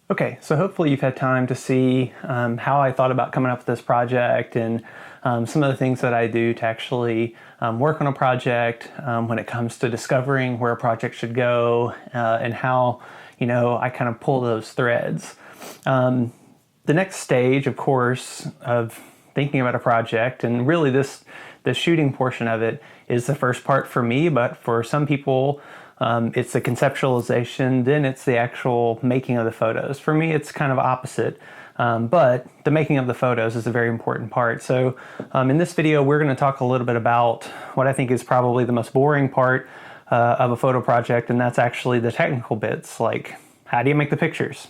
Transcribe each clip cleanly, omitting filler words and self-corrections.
Okay, so hopefully you've had time to see how I thought about coming up with this project and some of the things that I do to actually work on a project when it comes to discovering where a project should go and how, I kind of pull those threads. The next stage, of course, of thinking about a project, and really the shooting portion of it is the first part for me, but for some people, it's the conceptualization, then it's the actual making of the photos. For me, it's kind of opposite, but the making of the photos is a very important part. So in this video, we're going to talk a little bit about what I think is probably the most boring part of a photo project, and that's actually the technical bits, like how do you make the pictures?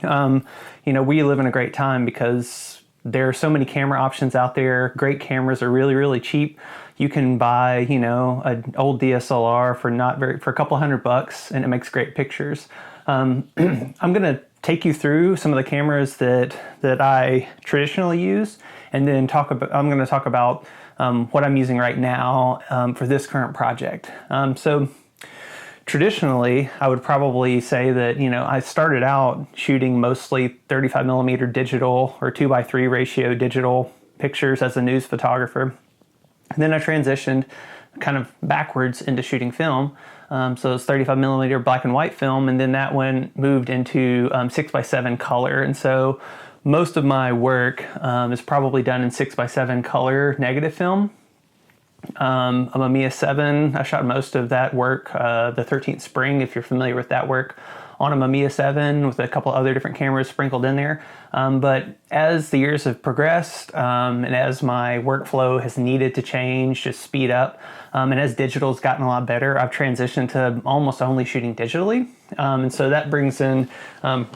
We live in a great time because there are so many camera options out there. Great cameras are really, really cheap. You can buy, an old DSLR for a couple $100 and it makes great pictures. I'm going to take you through some of the cameras that I traditionally use, and then I'm going to talk about what I'm using right now for this current project. So traditionally, I would probably say that, I started out shooting mostly 35 millimeter digital or 2:3 ratio digital pictures as a news photographer. And then I transitioned kind of backwards into shooting film. So it's 35 millimeter black and white film, and then that one moved into 6:7 color. And so most of my work is probably done in 6:7 color negative film. A Mamiya 7, I shot most of that work, the 13th Spring, if you're familiar with that work, on a Mamiya 7 with a couple other different cameras sprinkled in there. But as the years have progressed and as my workflow has needed to change, just speed up, and as digital's gotten a lot better, I've transitioned to almost only shooting digitally. And so that brings in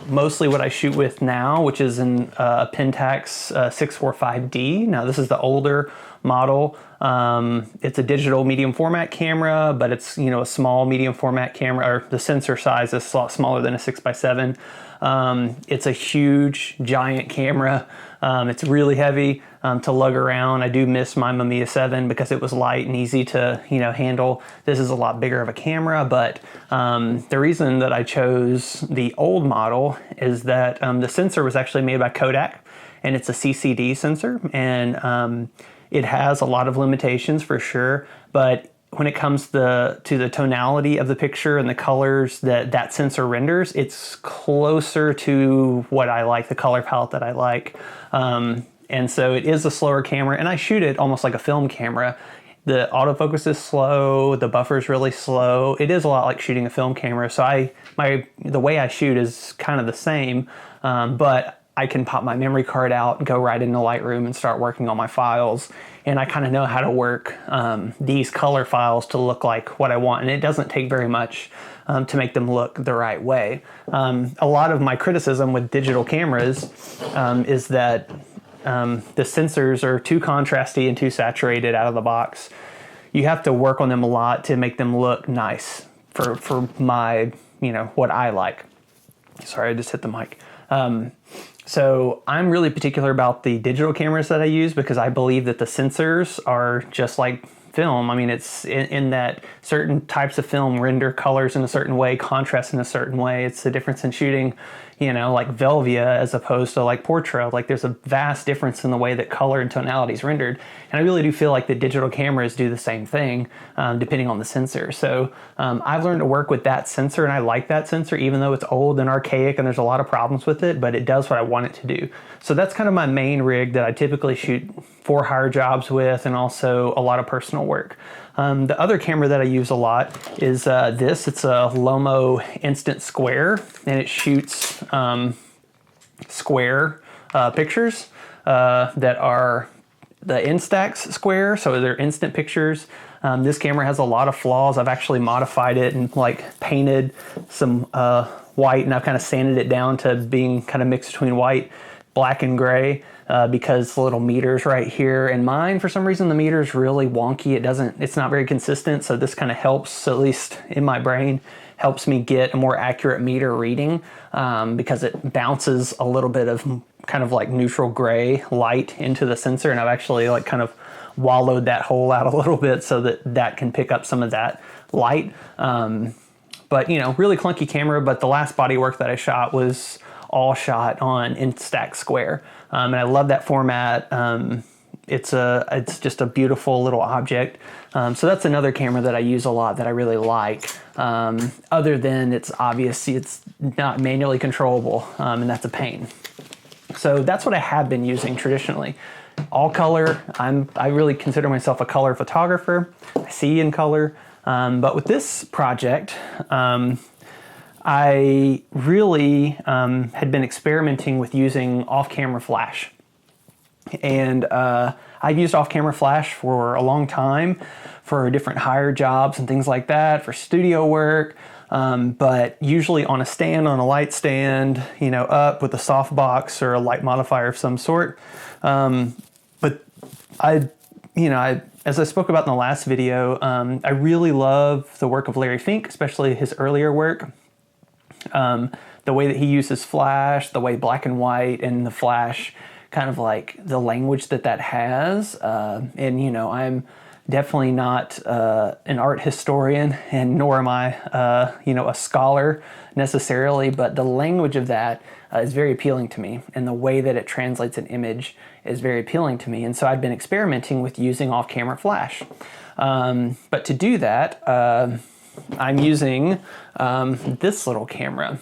mostly what I shoot with now, which is an Pentax 645D. Now this is the older model. It's a digital medium format camera, but it's, a small medium format camera, or the sensor size is a lot smaller than a 6:7. It's a huge, giant camera. It's really heavy to lug around. I do miss my Mamiya 7 because it was light and easy to, handle. This is a lot bigger of a camera, but the reason that I chose the old model is that the sensor was actually made by Kodak, and it's a CCD sensor, and it has a lot of limitations for sure, but when it comes to the tonality of the picture and the colors that sensor renders, it's closer to what I like, the color palette that I like. And so it is a slower camera, and I shoot it almost like a film camera. The autofocus is slow, the buffer is really slow. It is a lot like shooting a film camera, so the way I shoot is kind of the same, but I can pop my memory card out and go right into Lightroom and start working on my files. And I kind of know how to work these color files to look like what I want. And it doesn't take very much to make them look the right way. A lot of my criticism with digital cameras is that the sensors are too contrasty and too saturated out of the box. You have to work on them a lot to make them look nice for my, what I like. Sorry, I just hit the mic. So I'm really particular about the digital cameras that I use because I believe that the sensors are just like film. I mean, it's in that certain types of film render colors in a certain way, contrast in a certain way. It's the difference in shooting, like Velvia as opposed to like Portra. Like there's a vast difference in the way that color and tonality is rendered. And I really do feel like the digital cameras do the same thing depending on the sensor. So I've learned to work with that sensor, and I like that sensor even though it's old and archaic and there's a lot of problems with it, but it does what I want it to do. So that's kind of my main rig that I typically shoot for hire jobs with, and also a lot of personal work. The other camera that I use a lot is this. It's a Lomo Instant Square, and it shoots square pictures that are the Instax square, so they're instant pictures. This camera has a lot of flaws. I've actually modified it and painted some white, and I've kind of sanded it down to being kind of mixed between white, black, and gray. Because the little meters right here, and mine, for some reason, the meter is really wonky. It's not very consistent. So this kind of helps, at least in my brain, helps me get a more accurate meter reading because it bounces a little bit of kind of like neutral gray light into the sensor. And I've actually kind of wallowed that hole out a little bit so that can pick up some of that light. But really clunky camera. But the last body work that I shot was all shot on Instax Square. And I love that format. It's just a beautiful little object. So that's another camera that I use a lot that I really like. Other than it's not manually controllable, and that's a pain. So that's what I have been using traditionally. All color. I really consider myself a color photographer. I see in color. But with this project, I really had been experimenting with using off-camera flash. And I've used off-camera flash for a long time for different hire jobs and things like that, for studio work, but usually on a stand, on a light stand, up with a softbox or a light modifier of some sort. But as I spoke about in the last video, I really love the work of Larry Fink, especially his earlier work. The way that he uses flash, the way black and white and the flash, kind of like the language that has. And I'm definitely not an art historian, and nor am I, a scholar necessarily, but the language of that is very appealing to me, and the way that it translates an image is very appealing to me. And so I've been experimenting with using off-camera flash. But to do that, I'm using this little camera.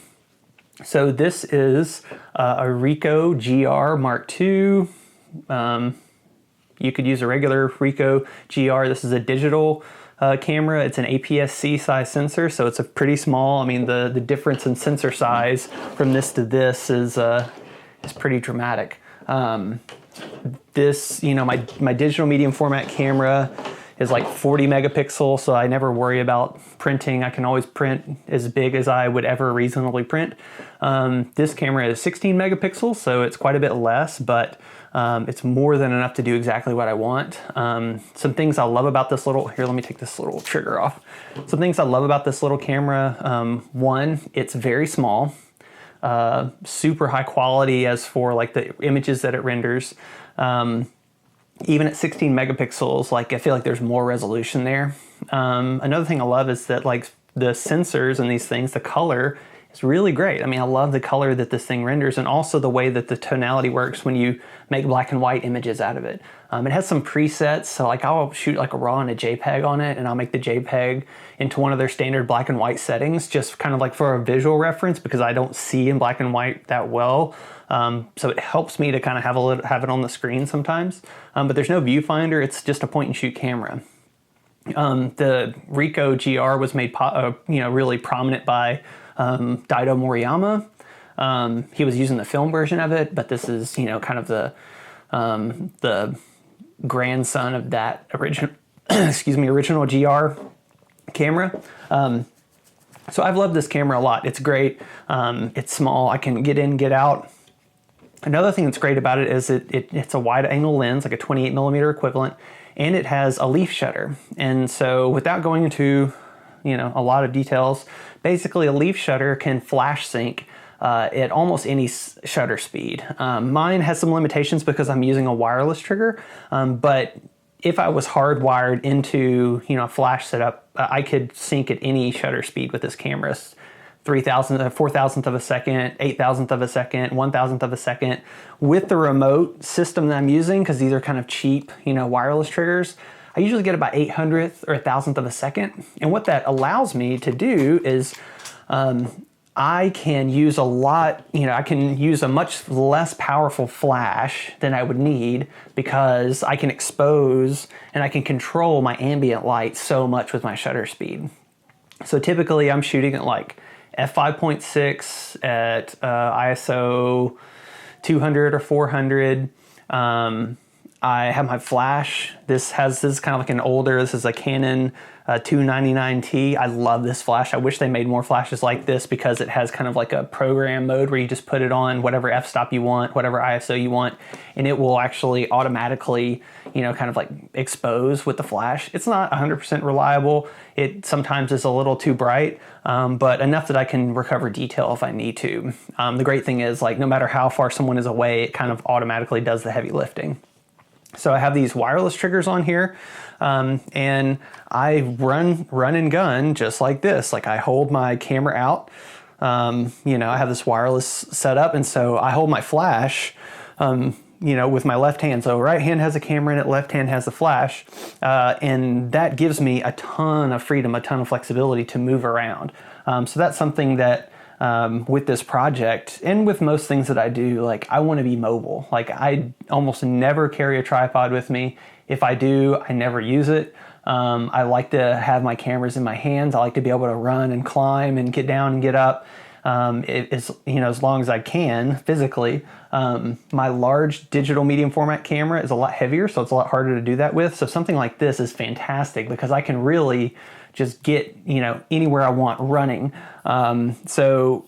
So this is a Ricoh GR Mark II. You could use a regular Ricoh GR. This is a digital camera. It's an APS-C size sensor, so it's a pretty small. I mean, the difference in sensor size from this to this is pretty dramatic. This, my digital medium format camera is like 40 megapixels, so I never worry about printing. I can always print as big as I would ever reasonably print. This camera is 16 megapixels, so it's quite a bit less, but it's more than enough to do exactly what I want. Some things I love about this here, let me take this little trigger off. Some things I love about this little camera, one, it's very small, super high quality as for like the images that it renders. Even at 16 megapixels, I feel like there's more resolution there. Another thing I love is that the sensors and these things, the color is really great. I mean, I love the color that this thing renders, and also the way that the tonality works when you make black and white images out of it. It has some presets, so I'll shoot a RAW and a JPEG on it, and I'll make the JPEG into one of their standard black and white settings, just kind of for a visual reference, because I don't see in black and white that well. So it helps me to kind of have it on the screen sometimes. But there's no viewfinder, it's just a point and shoot camera. The Ricoh GR was made really prominent by Daido Moriyama. He was using the film version of it, but this is kind of the grandson of that original GR camera. So I've loved this camera a lot. It's great. It's small. I can get in, get out. Another thing that's great about it is it's a wide angle lens, like a 28 millimeter equivalent, and it has a leaf shutter. And so without going into a lot of details, basically a leaf shutter can flash sync at almost any shutter speed. Mine has some limitations because I'm using a wireless trigger, but if I was hardwired into a flash setup, I could sync at any shutter speed with this camera. 4,000th of a second, 8,000th of a second, 1,000th of a second. With the remote system that I'm using, because these are kind of cheap, wireless triggers, I usually get about 800th or 1,000th of a second. And what that allows me to do is I can use I can use a much less powerful flash than I would need, because I can expose and I can control my ambient light so much with my shutter speed. So typically I'm shooting at f5.6 at ISO 200 or 400. I have my flash. This is kind of this is a Canon 299T. I love this flash. I wish they made more flashes like this, because it has kind of a program mode where you just put it on whatever f-stop you want, whatever ISO you want, and it will actually automatically, kind of expose with the flash. It's not 100% reliable. It sometimes is a little too bright, but enough that I can recover detail if I need to. The great thing is, no matter how far someone is away, it kind of automatically does the heavy lifting. So I have these wireless triggers on here, and I run and gun just like this. I hold my camera out You know, I have this wireless setup, and so I hold my flash, you know, with my left hand. So right hand has a camera in it, left hand has the flash, and that gives me a ton of freedom, a ton of flexibility to move around. So that's something that with this project and with most things that I do, like I want to be mobile. Like I almost never carry a tripod with me. If I do, I never use it. I like to have my cameras in my hands. I like to be able to run and climb and get down and get up. It's, you know, as long as I can physically. My large digital medium format camera is a lot heavier, so it's a lot harder to do that with. So something like this is fantastic because I can really just get, you know, anywhere I want running. So,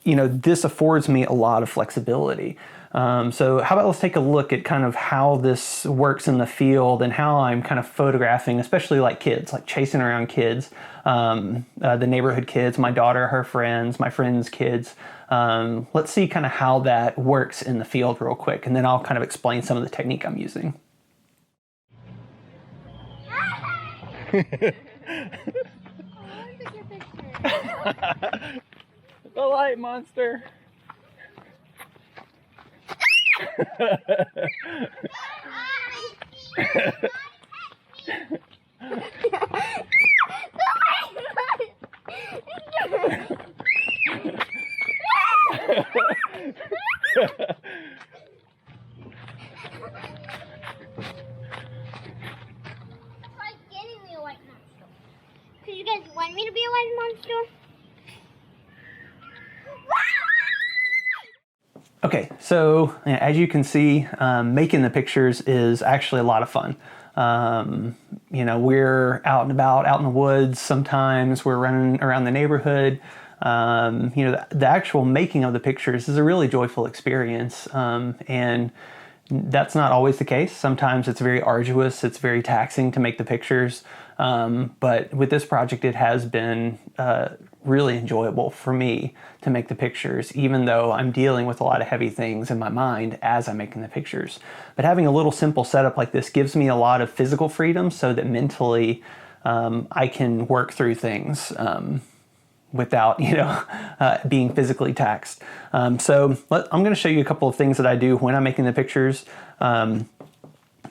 you know, this affords me a lot of flexibility. So how about let's take a look at kind of how this works in the field and how I'm kind of photographing, especially like kids, like chasing around kids, the neighborhood kids, my daughter, her friends, my friends' kids. Let's see kind of how that works in the field real quick, and then I'll kind of explain some of the technique I'm using. The light monster. Because you guys want me to be a white monster? Okay, so as you can see, making the pictures is actually a lot of fun. You know, we're out and about, out in the woods. Sometimes we're running around the neighborhood. You know, the actual making of the pictures is a really joyful experience. And that's not always the case. Sometimes it's very arduous. It's very taxing to make the pictures. But with this project, it has been really enjoyable for me to make the pictures, even though I'm dealing with a lot of heavy things in my mind as I'm making the pictures. But having a little simple setup like this gives me a lot of physical freedom so that mentally I can work through things without, you know, being physically taxed. So I'm going to show you a couple of things that I do when I'm making the pictures.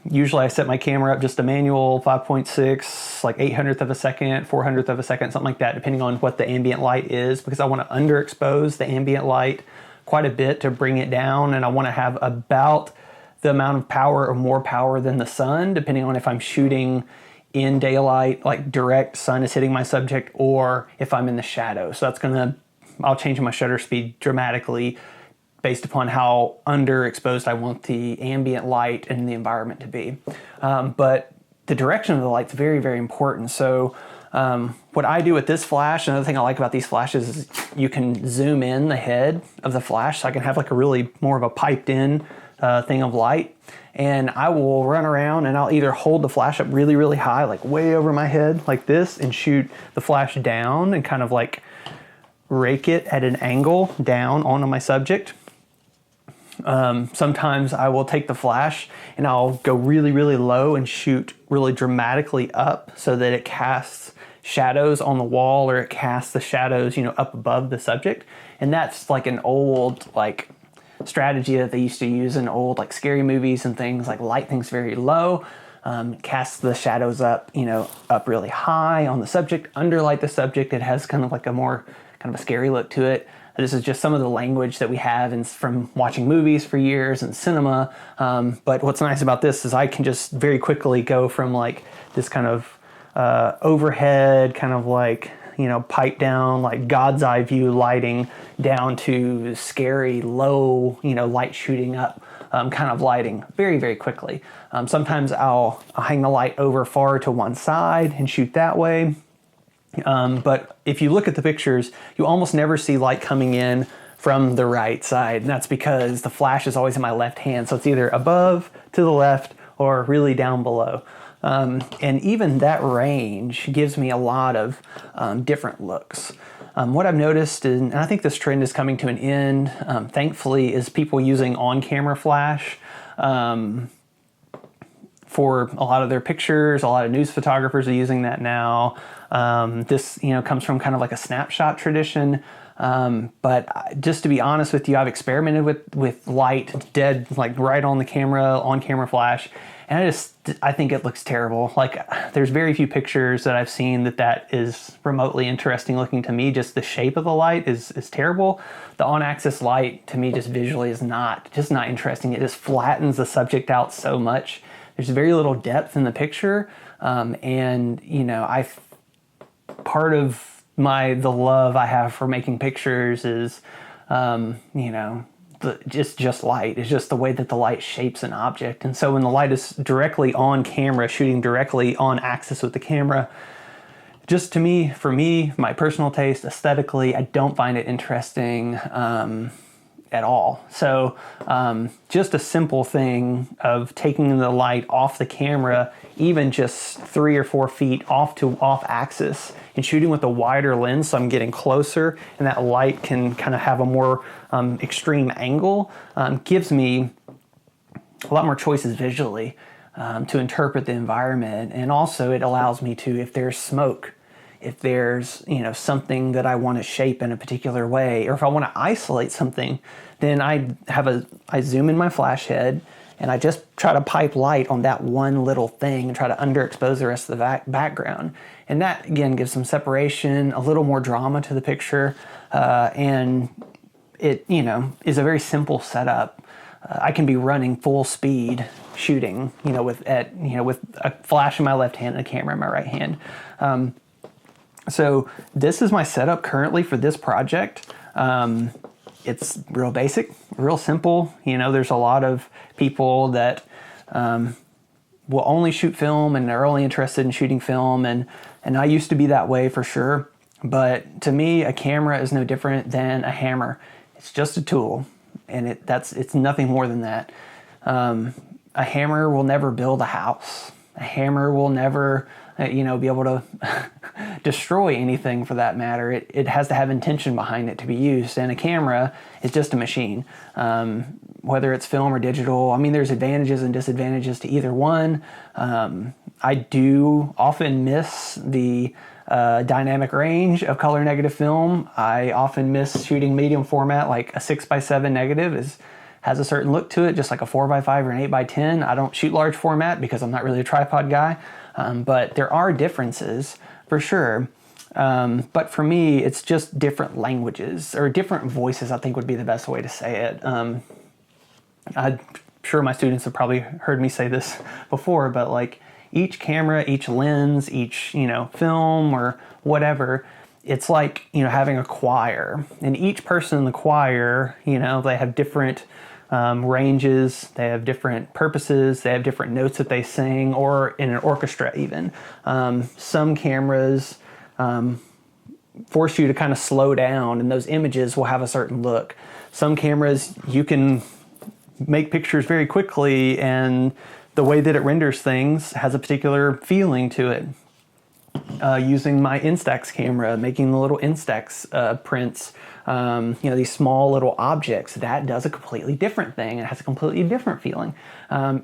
Usually I set my camera up just a manual 5.6, like 800th of a second, 400th of a second, something like that, depending on what the ambient light is, because I want to underexpose the ambient light quite a bit to bring it down, and I want to have about the amount of power or more power than the sun, depending on if I'm shooting in daylight, like direct sun is hitting my subject, or if I'm in the shadow. So that's I'll change my shutter speed dramatically based upon how underexposed I want the ambient light and the environment to be. But the direction of the light's very, very important. So what I do with this flash, another thing I like about these flashes is you can zoom in the head of the flash, so I can have like a really more of a piped in thing of light. And I will run around and I'll either hold the flash up really, really high, like way over my head like this, and shoot the flash down and kind of like rake it at an angle down onto my subject. Sometimes I will take the flash and I'll go really, really low and shoot really dramatically up so that it casts shadows on the wall, or it casts the shadows, you know, up above the subject. And that's like an old, like, strategy that they used to use in old, like, scary movies and things, like light things very low, cast the shadows up, you know, up really high on the subject, underlight the subject. It has kind of like a more kind of a scary look to it. This is just some of the language that we have from watching movies for years and cinema. But what's nice about this is I can just very quickly go from like this kind of overhead, kind of like, you know, pipe down, like God's eye view lighting, down to scary, low, you know, light shooting up kind of lighting very, very quickly. Sometimes I'll hang the light over far to one side and shoot that way. But if you look at the pictures, you almost never see light coming in from the right side. And that's because the flash is always in my left hand. So it's either above, to the left, or really down below. And even that range gives me a lot of different looks. What I've noticed, and I think this trend is coming to an end, thankfully, is people using on-camera flash. For a lot of their pictures. A lot of news photographers are using that now. This, comes from kind of like a snapshot tradition. But just to be honest with you, I've experimented with light dead, like right on the camera, on camera flash. And I think it looks terrible. Like there's very few pictures that I've seen that is remotely interesting looking to me. Just the shape of the light is terrible. The on-axis light to me just visually is not interesting. It just flattens the subject out so much. There's very little depth in the picture. Part of the love I have for making pictures is, just light. It's just the way that the light shapes an object. And so when the light is directly on camera, shooting directly on axis with the camera, just to me, for me, my personal taste, aesthetically, I don't find it interesting at all. So just a simple thing of taking the light off the camera, even just 3 or 4 feet off axis, and shooting with a wider lens, so I'm getting closer, and that light can kind of have a more extreme angle, gives me a lot more choices visually to interpret the environment. And also it allows me to, if there's smoke, if there's something that I want to shape in a particular way, or if I want to isolate something, then I zoom in my flash head and I just try to pipe light on that one little thing and try to underexpose the rest of the background. And that again gives some separation, a little more drama to the picture, and it is a very simple setup. I can be running full speed shooting, with a flash in my left hand and a camera in my right hand. So this is my setup currently for this project. It's real basic, real simple. There's a lot of people that will only shoot film and they're only interested in shooting film. And I used to be that way for sure. But to me, a camera is no different than a hammer. It's just a tool, and it's nothing more than that. A hammer will never build a house. A hammer will never be able to destroy anything for that matter. It has to have intention behind it to be used, and a camera is just a machine. Whether it's film or digital, there's advantages and disadvantages to either one. I do often miss the dynamic range of color negative film. I often miss shooting medium format, like a 6x7 negative has a certain look to it, just like a 4x5 or an 8x10. I don't shoot large format because I'm not really a tripod guy, but there are differences for sure. But for me, it's just different languages or different voices, I think would be the best way to say it. I'm sure my students have probably heard me say this before, but like each camera, each lens, each, film or whatever, it's like, having a choir, and each person in the choir, they have different ranges, they have different purposes, they have different notes that they sing, or in an orchestra even. Some cameras force you to kind of slow down, and those images will have a certain look. Some cameras, you can make pictures very quickly, and the way that it renders things has a particular feeling to it. Using my Instax camera, making the little Instax prints, these small little objects, that does a completely different thing. It has a completely different feeling.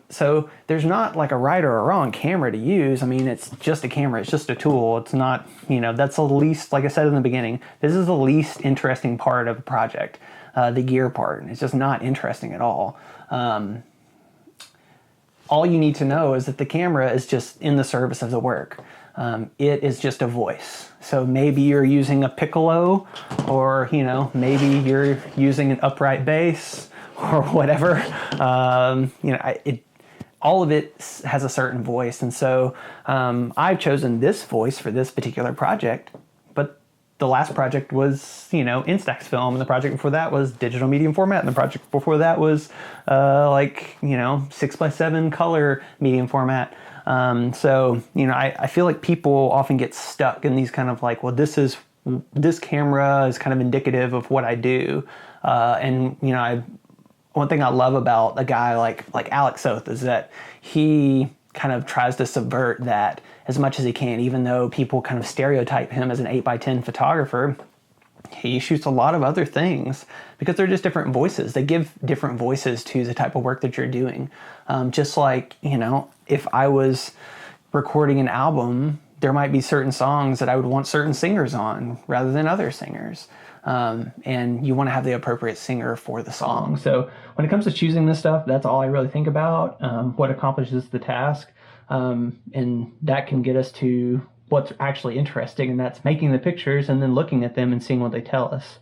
So there's not like a right or a wrong camera to use. It's just a camera. It's just a tool. It's not, that's the least, like I said in the beginning, this is the least interesting part of a project, the gear part. It's just not interesting at all. All you need to know is that the camera is just in the service of the work. It is just a voice. So maybe you're using a piccolo, or maybe you're using an upright bass or whatever. All of it has a certain voice, and so I've chosen this voice for this particular project. But the last project was Instax film, and the project before that was digital medium format, and the project before that was 6x7 color medium format. I feel like people often get stuck in these kind of like, well, this camera is kind of indicative of what I do. One thing I love about a guy like Alex Soth is that he kind of tries to subvert that as much as he can, even though people kind of stereotype him as an 8x10 photographer. He shoots a lot of other things because they're just different voices. They give different voices to the type of work that you're doing. Just like, if I was recording an album there might be certain songs that I would want certain singers on rather than other singers. And you want to have the appropriate singer for the song. So when it comes to choosing this stuff, that's all I really think about, what accomplishes the task. And that can get us to what's actually interesting, and that's making the pictures and then looking at them and seeing what they tell us.